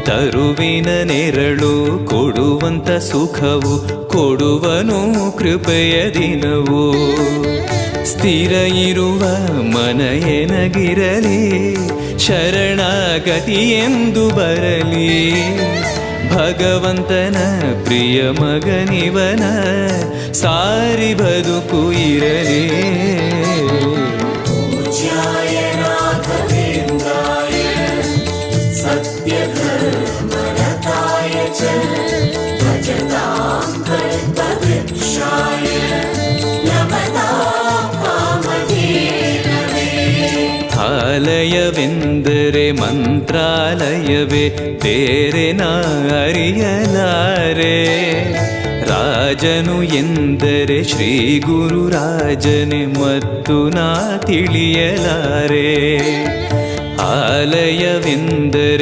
ತರುವಿನ ನೆರಳು ಕೊಡುವಂತ ಸುಖವು ಕೊಡುವನು ಕೃಪೆಯ ದಿನವು. ಸ್ಥಿರ ಇರುವ ಮನ ಎನಗಿರಲಿ, ಶರಣಾಗತಿ ಎಂದು ಬರಲಿ. ಭಗವಂತನ ಪ್ರಿಯ ಮಗನಿವನ ಸಾರಿ ಬದುಕು ಇರಲಿ. ಆಲಯವೆಂದರೆ ಮಂತ್ರಾಲಯವೇ, ಬೇರೆ ನಾ ಅರಿಯಲಾರೆ. ರಾಜನು ಎಂದರೆ ಶ್ರೀ ಗುರುರಾಜನೇ ಮತ್ತು ನಾ ತಿಳಿಯಲಾರೆ. ಆಲಯವೆಂದರೆ